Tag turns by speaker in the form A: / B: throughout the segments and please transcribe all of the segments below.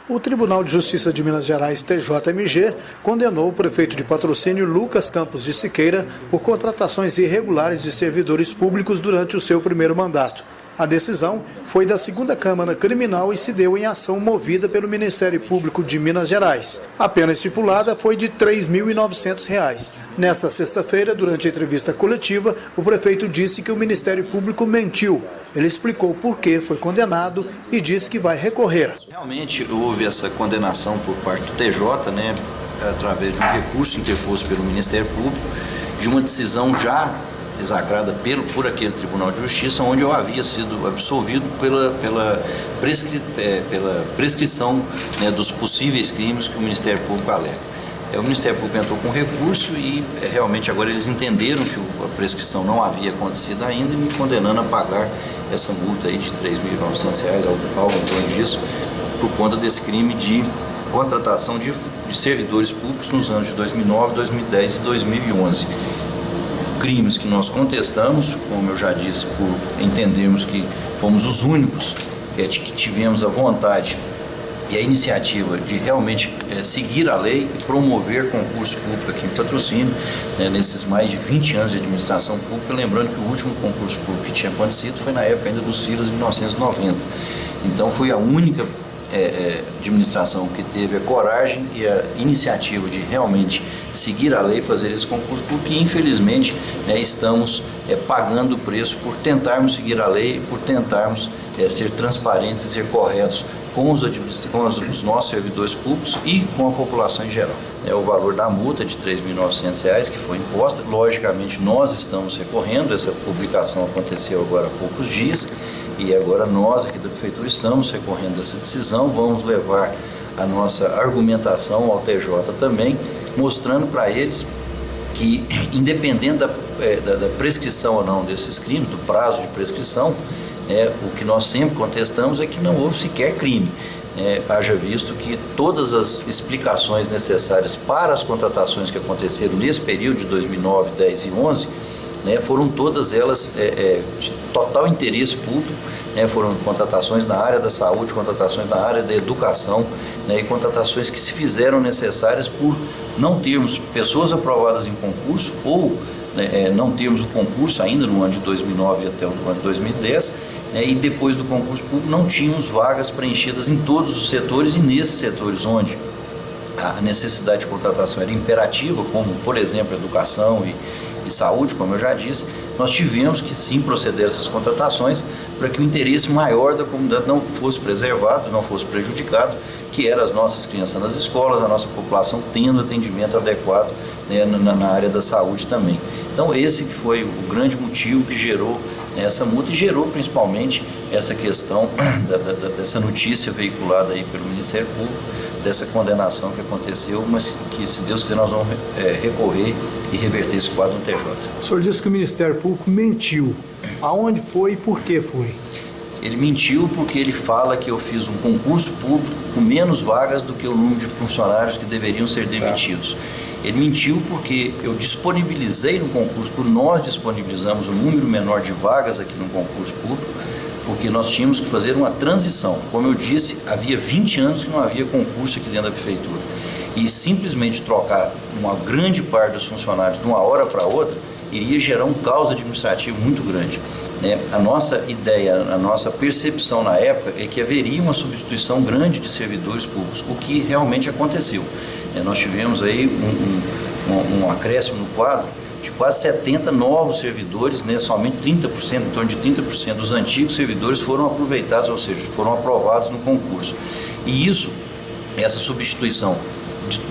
A: O Tribunal de Justiça de Minas Gerais, TJMG, condenou o prefeito de Patrocínio, Lucas Campos de Siqueira, por contratações irregulares de servidores públicos durante o seu primeiro mandato. A decisão foi da segunda Câmara Criminal e se deu em ação movida pelo Ministério Público de Minas Gerais. A pena estipulada foi de R$ 3.900. Nesta sexta-feira, durante a entrevista coletiva, o prefeito disse que o Ministério Público mentiu. Ele explicou por que foi condenado e disse que vai recorrer.
B: Realmente houve essa condenação por parte do TJ, através de um recurso interposto pelo Ministério Público, de uma decisão já exagrada por aquele Tribunal de Justiça, onde eu havia sido absolvido pela prescrição dos possíveis crimes que o Ministério Público alega. O Ministério Público entrou com recurso e realmente agora eles entenderam que a prescrição não havia acontecido ainda e me condenando a pagar essa multa aí de R$ 3.900, algo em torno disso, por conta desse crime de contratação de servidores públicos nos anos de 2009, 2010 e 2011. Crimes que nós contestamos, como eu já disse, por entendermos que fomos os únicos que tivemos a vontade e a iniciativa de realmente seguir a lei e promover concurso público aqui em Patrocínio, nesses mais de 20 anos de administração pública, lembrando que o último concurso público que tinha acontecido foi na época ainda dos Silas, em 1990. Então foi a única administração que teve a coragem e a iniciativa de realmente seguir a lei, fazer esse concurso público e infelizmente estamos pagando o preço por tentarmos seguir a lei e por tentarmos ser transparentes e ser corretos com os nossos servidores públicos e com a população em geral. O valor da multa de R$ 3.900 que foi imposta, logicamente nós estamos recorrendo, essa publicação aconteceu agora há poucos dias e agora nós aqui da Prefeitura estamos recorrendo dessa decisão, vamos levar a nossa argumentação ao TJ também, mostrando para eles que independente da prescrição ou não desses crimes, do prazo de prescrição, o que nós sempre contestamos é que não houve sequer crime. Haja visto que todas as explicações necessárias para as contratações que aconteceram nesse período de 2009, 10 e 11, foram todas elas de total interesse público, foram contratações na área da saúde, contratações na área da educação, e contratações que se fizeram necessárias por não termos pessoas aprovadas em concurso ou não termos o concurso ainda no ano de 2009 até o ano de 2010, e depois do concurso público não tínhamos vagas preenchidas em todos os setores e nesses setores onde a necessidade de contratação era imperativa, como por exemplo educação e saúde, como eu já disse, nós tivemos que sim proceder a essas contratações para que o interesse maior da comunidade não fosse preservado, não fosse prejudicado, que eram as nossas crianças nas escolas, a nossa população tendo atendimento adequado na área da saúde também. Então esse que foi o grande motivo que gerou essa multa e gerou principalmente essa questão dessa notícia veiculada aí pelo Ministério Público, dessa condenação que aconteceu, mas que, se Deus quiser, nós vamos recorrer e reverter esse quadro no TJ.
A: O senhor disse que o Ministério Público mentiu. Aonde foi e por que foi?
B: Ele mentiu porque ele fala que eu fiz um concurso público com menos vagas do que o número de funcionários que deveriam ser demitidos. Ele mentiu porque eu disponibilizei no concurso, nós disponibilizamos um número menor de vagas aqui no concurso público, porque nós tínhamos que fazer uma transição. Como eu disse, havia 20 anos que não havia concurso aqui dentro da Prefeitura. E simplesmente trocar uma grande parte dos funcionários de uma hora para outra iria gerar um caos administrativo muito grande. A nossa ideia, a nossa percepção na época é que haveria uma substituição grande de servidores públicos, o que realmente aconteceu. Nós tivemos aí um acréscimo no quadro de quase 70 novos servidores, somente 30%, em torno de 30% dos antigos servidores foram aproveitados, ou seja, foram aprovados no concurso. E essa substituição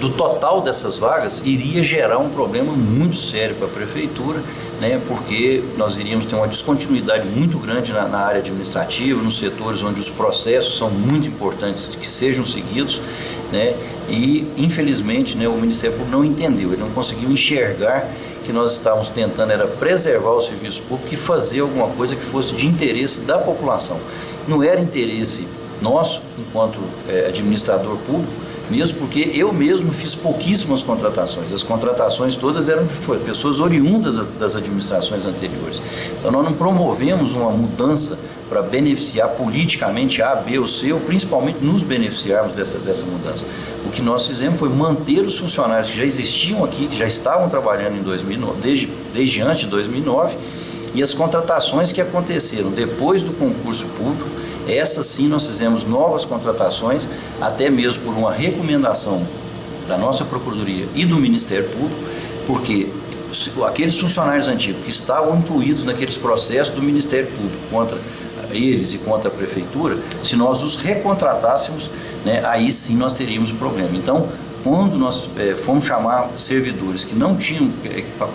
B: do total dessas vagas iria gerar um problema muito sério para a Prefeitura, porque nós iríamos ter uma descontinuidade muito grande na área administrativa, nos setores onde os processos são muito importantes que sejam seguidos, e infelizmente o Ministério Público não entendeu, ele não conseguiu enxergar que nós estávamos tentando era preservar o serviço público e fazer alguma coisa que fosse de interesse da população. Não era interesse nosso, enquanto administrador público, mesmo porque eu mesmo fiz pouquíssimas contratações. As contratações todas eram de pessoas oriundas das administrações anteriores. Então nós não promovemos uma mudança para beneficiar politicamente A, B ou C, ou principalmente nos beneficiarmos dessa mudança. O que nós fizemos foi manter os funcionários que já existiam aqui, que já estavam trabalhando em 2009, desde antes de 2009, e as contratações que aconteceram depois do concurso público, essas sim nós fizemos novas contratações, até mesmo por uma recomendação da nossa Procuradoria e do Ministério Público, porque aqueles funcionários antigos que estavam incluídos naqueles processos do Ministério Público contra eles e contra a Prefeitura, se nós os recontratássemos, né, aí sim nós teríamos um problema. Então, quando nós fomos chamar servidores que não tinham, para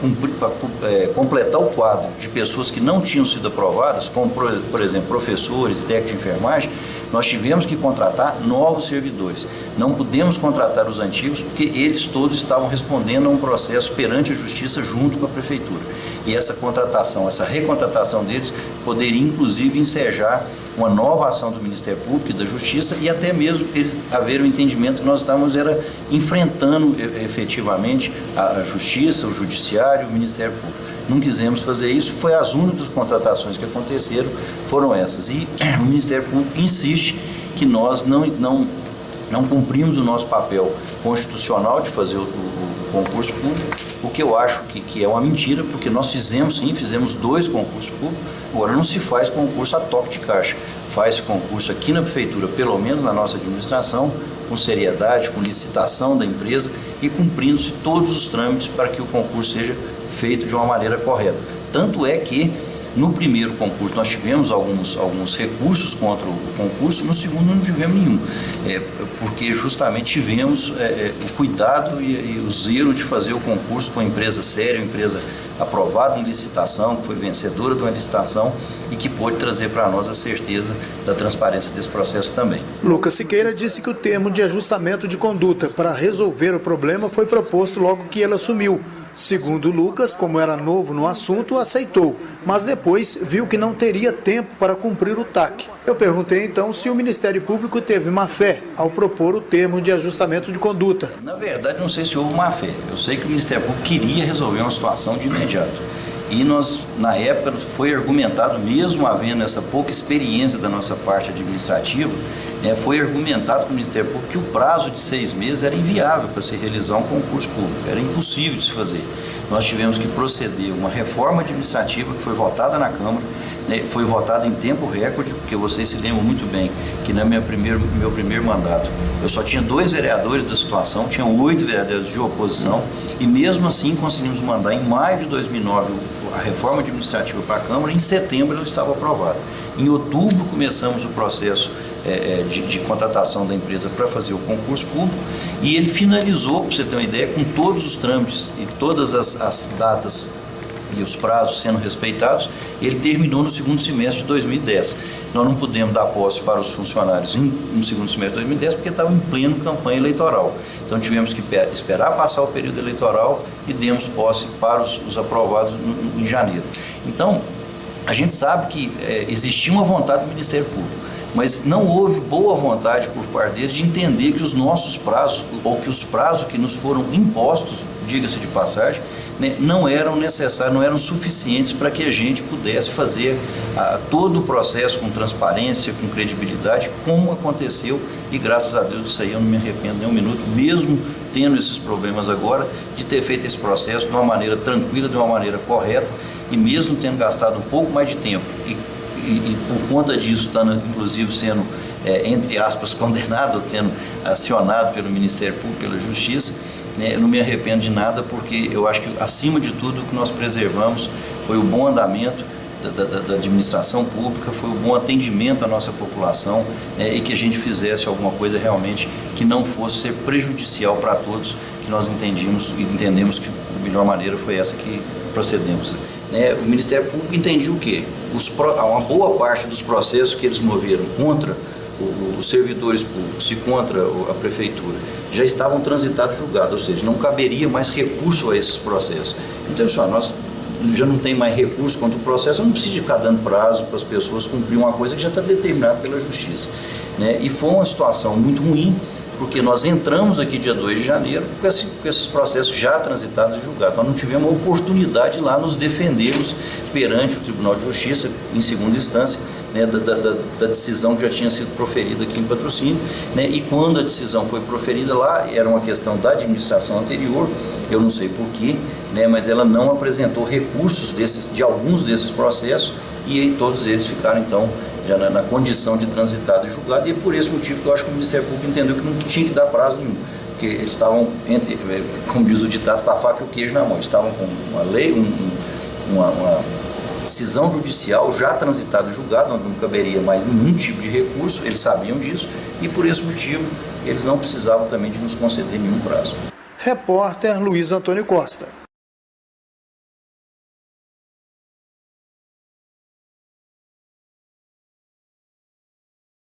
B: completar o quadro de pessoas que não tinham sido aprovadas, como, por exemplo, professores, técnicos de enfermagem, nós tivemos que contratar novos servidores. Não pudemos contratar os antigos porque eles todos estavam respondendo a um processo perante a Justiça junto com a Prefeitura. E essa contratação, essa recontratação deles poderia inclusive ensejar uma nova ação do Ministério Público e da Justiça e até mesmo eles haverem o entendimento que nós estávamos enfrentando efetivamente a Justiça, o Judiciário e o Ministério Público. Não quisemos fazer isso, foi as únicas contratações que aconteceram, foram essas. E o Ministério Público insiste que nós não cumprimos o nosso papel constitucional de fazer o concurso público, o que eu acho que é uma mentira, porque nós fizemos 2 concursos públicos, agora não se faz concurso a toque de caixa, faz concurso aqui na Prefeitura, pelo menos na nossa administração, com seriedade, com licitação da empresa e cumprindo-se todos os trâmites para que o concurso seja feito de uma maneira correta. Tanto é que no primeiro concurso nós tivemos alguns recursos contra o concurso, no segundo não tivemos nenhum, porque justamente tivemos o cuidado e o zelo de fazer o concurso com a empresa séria, uma empresa aprovada em licitação, que foi vencedora de uma licitação e que pôde trazer para nós a certeza da transparência desse processo também.
A: Lucas Siqueira disse que o termo de ajustamento de conduta para resolver o problema foi proposto logo que ele assumiu. Segundo Lucas, como era novo no assunto, aceitou, mas depois viu que não teria tempo para cumprir o TAC. Eu perguntei então se o Ministério Público teve má fé ao propor o termo de ajustamento de conduta.
B: Na verdade, não sei se houve má fé. Eu sei que o Ministério Público queria resolver uma situação de imediato. E nós, na época, foi argumentado, mesmo havendo essa pouca experiência da nossa parte administrativa, foi argumentado com o Ministério Público que o prazo de 6 meses era inviável para se realizar um concurso público, era impossível de se fazer. Nós tivemos que proceder uma reforma administrativa que foi votada na Câmara, foi votada em tempo recorde, porque vocês se lembram muito bem que no meu primeiro mandato eu só tinha 2 vereadores da situação, tinha 8 vereadores de oposição e mesmo assim conseguimos mandar em maio de 2009 a reforma administrativa para a Câmara, em setembro ela estava aprovada. Em outubro começamos o processo de contratação da empresa para fazer o concurso público e ele finalizou, para você ter uma ideia, com todos os trâmites e todas as datas e os prazos sendo respeitados, ele terminou no segundo semestre de 2010. Nós não pudemos dar posse para os funcionários no segundo semestre de 2010 porque estava em pleno campanha eleitoral. Então tivemos que esperar passar o período eleitoral e demos posse para os aprovados em janeiro. Então, a gente sabe que existia uma vontade do Ministério Público, mas não houve boa vontade por parte deles de entender que os nossos prazos, ou que os prazos que nos foram impostos, diga-se de passagem, não eram necessários, não eram suficientes para que a gente pudesse fazer todo o processo com transparência, com credibilidade, como aconteceu, e graças a Deus disso aí eu não me arrependo nem um minuto, mesmo tendo esses problemas agora, de ter feito esse processo de uma maneira tranquila, de uma maneira correta, e mesmo tendo gastado um pouco mais de tempo, e por conta disso, estando inclusive sendo, entre aspas, condenado, sendo acionado pelo Ministério Público, pela Justiça, eu não me arrependo de nada, porque eu acho que, acima de tudo, o que nós preservamos foi o bom andamento da administração pública, foi o bom atendimento à nossa população, e que a gente fizesse alguma coisa realmente que não fosse ser prejudicial para todos, que nós entendemos que a melhor maneira foi essa que procedemos. O Ministério Público entendia o quê? Uma boa parte dos processos que eles moveram contra os servidores públicos e contra a Prefeitura já estavam transitados e julgados, ou seja, não caberia mais recurso a esses processos. Então, nós já não tem mais recurso contra o processo, eu não preciso ficar dando prazo para as pessoas cumprir uma coisa que já está determinada pela Justiça. E foi uma situação muito ruim, porque nós entramos aqui dia 2 de janeiro com esses processos já transitados e julgados. Nós não tivemos a oportunidade de lá nos defendermos perante o Tribunal de Justiça, em segunda instância, né, da decisão que já tinha sido proferida aqui em Patrocínio, né, e quando a decisão foi proferida lá, era uma questão da administração anterior, eu não sei porquê, né, mas ela não apresentou recursos de alguns desses processos, e todos eles ficaram, então, já na condição de transitado e julgado, e é por esse motivo que eu acho que o Ministério Público entendeu que não tinha que dar prazo nenhum, porque eles estavam, como diz o ditado, com a faca e o queijo na mão, estavam com uma lei, uma decisão judicial já transitada e julgada, onde não caberia mais nenhum tipo de recurso, eles sabiam disso, e por esse motivo eles não precisavam também de nos conceder nenhum prazo.
A: Repórter Luiz Antônio Costa.